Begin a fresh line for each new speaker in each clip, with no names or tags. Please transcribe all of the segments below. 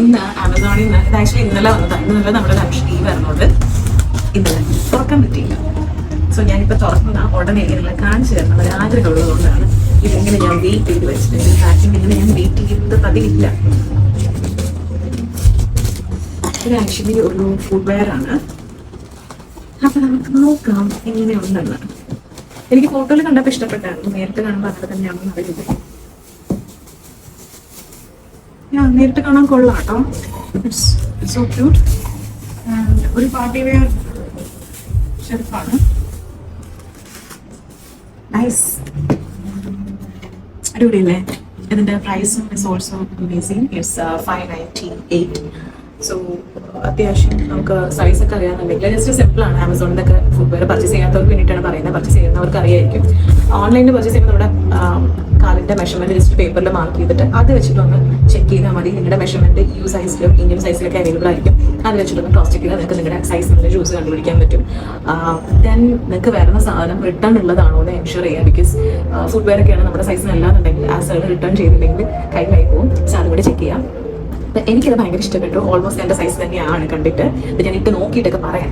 ഇന്ന് ആമസോണിൽ നിന്ന് ഇത് ആക്ച്വലി ഇന്നലെ വന്നതാണ്. ഇന്നലെ നമ്മുടെ ലഞ്ച് ലീവ് ആയിരുന്നുകൊണ്ട് ഇന്നലെ തുറക്കാൻ പറ്റിയില്ല. സോ ഞാനിപ്പോൾ തുറക്കുന്ന ഉടനെ നിങ്ങളെ കാണിച്ചു തരണം ഒരു ആഗ്രഹമുള്ളതുകൊണ്ടാണ് ഇതിങ്ങനെ ഞാൻ വെയിറ്റ് ചെയ്ത് വെച്ചിട്ടുണ്ട്. പാക്കിംഗ് ഇങ്ങനെ ഞാൻ വെയിറ്റ് ചെയ്യുന്നത് പതിവില്ല. ഇത് ആക്ച്വലി ഒരു ഫുഡ് വെയർ ആണ്. അപ്പൊ നമുക്ക് നോക്കാം എങ്ങനെയുണ്ടെന്ന്. എനിക്ക് ഫോട്ടോയിൽ കണ്ടപ്പോൾ ഇഷ്ടപ്പെട്ടായിരുന്നു, നേരിട്ട് കാണുമ്പോൾ അങ്ങനെ തന്നെയാണെന്ന് അറിയില്ല. ഞാൻ നേരിട്ട് കാണാൻ കൊള്ളാം കേട്ടോ. It's so cute. ഒരു പാർട്ടി വെയർ ഷെൽഫാണ്. നൈസ്, അടിപൊളിയല്ലേ? ഇതിന്റെ പ്രൈസും is also amazing. It's 598. So അത്യാവശ്യം നമുക്ക് സൈസൊക്കെ അറിയാമെന്നുണ്ടെങ്കിൽ ജസ്റ്റ് സിമ്പിളാണ്. ആമസോണിലൊക്കെ ഫുഡ് വെയർ പർച്ചേസ് ചെയ്യാത്തവർക്ക് വേണ്ടിയിട്ടാണ് പറയുന്നത്. പർച്ചേസ് ചെയ്യുന്നവർക്ക് അറിയായിരിക്കും. ഓൺലൈനിൽ പർച്ചേസ് ചെയ്യുമ്പോൾ നമ്മുടെ കാലിൻ്റെ മെഷർമെൻറ്റ് ജസ്റ്റ് പേപ്പറിൽ മാർക്ക് ചെയ്തിട്ട് അത് വെച്ചിട്ടൊന്ന് ചെക്ക് ചെയ്താൽ മതി. നിങ്ങളുടെ മെഷർമെൻറ്റ് യു സൈസിലും ഇന്ത്യൻ സൈസിലൊക്കെ അവൈലബിൾ ആയിരിക്കും. അത് വെച്ചിട്ടൊന്ന് ക്രോസ് ചെക്ക് ചെയ്താൽ നിങ്ങൾക്ക് നിങ്ങളുടെ സൈസ് നിങ്ങളുടെ ഷൂസ് കണ്ടുപിടിക്കാൻ പറ്റും. ദെൻ നിങ്ങൾക്ക് വരുന്ന സാധനം റിട്ടേൺ ഉള്ളതാണോ എന്ന് എൻഷുർ ചെയ്യുക. ബിക്കോസ് ഫുഡ് വെയർ ഒക്കെയാണ് നമ്മുടെ സൈസിന് അല്ലാന്നുണ്ടെങ്കിൽ ആ സൈഡ് റിട്ടേൺ ചെയ്തില്ലെങ്കിൽ കയ്യിലായി പോകും. സോ അതും കൂടി ചെക്ക് ചെയ്യാം. എനിക്കത് ഭയങ്കര ഇഷ്ടപ്പെട്ടു. ഓൾമോസ്റ്റ് എൻ്റെ സൈസ് തന്നെയാണ് കണ്ടിട്ട്. ഇത് ഞാൻ ഇട്ട് നോക്കിയിട്ടൊക്കെ പറയാം.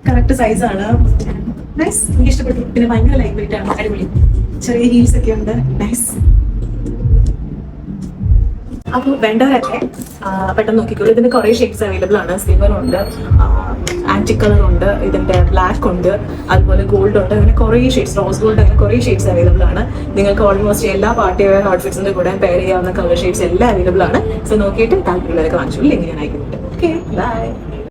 കറക്റ്റ് സൈസാണ്. നൈസ്, എനിക്ക് ഇഷ്ടപ്പെട്ടു. പിന്നെ ഭയങ്കര ലൈറ്റ് വെയിറ്റ് ആണ്, അടിപൊളി. ചെറിയ ഹീൽസ് ഒക്കെ ഉണ്ട്. നൈസ്. അപ്പോൾ വേണ്ടവരൊക്കെ പെട്ടെന്ന് നോക്കിക്കോളൂ. ഇതിന്റെ കുറേ ഷെയ്ഡ്സ് അവൈലബിൾ ആണ്. സിൽവർ ഉണ്ട്, ആന്റിക് കളർ ഉണ്ട്, ഇതിന്റെ ബ്ലാക്ക് ഉണ്ട്, അതുപോലെ ഗോൾഡ് ഉണ്ട്. അങ്ങനെ കുറേ ഷെയ്ഡ്സ്, റോസ് ഗോൾഡ്, അങ്ങനെ കുറേ ഷെയ്ഡ്സ് അവൈലബിൾ ആണ്. നിങ്ങൾക്ക് ഓൾമോസ്റ്റ് എല്ലാ പാർട്ടി വെയർ ഔട്ട്ഫിറ്റ്സിന്റെ കൂടെ പെയർ ചെയ്യാവുന്ന കളർ ഷെയ്ഡ്സ് എല്ലാം അവൈലബിൾ ആണ്. സോ നോക്കിയിട്ട് താല്പര്യമുള്ളവരൊക്കെ വാങ്ങിച്ചോളൂ. ലിങ്ക് ഞാൻ അയക്കുന്നുണ്ട്. Okay, by.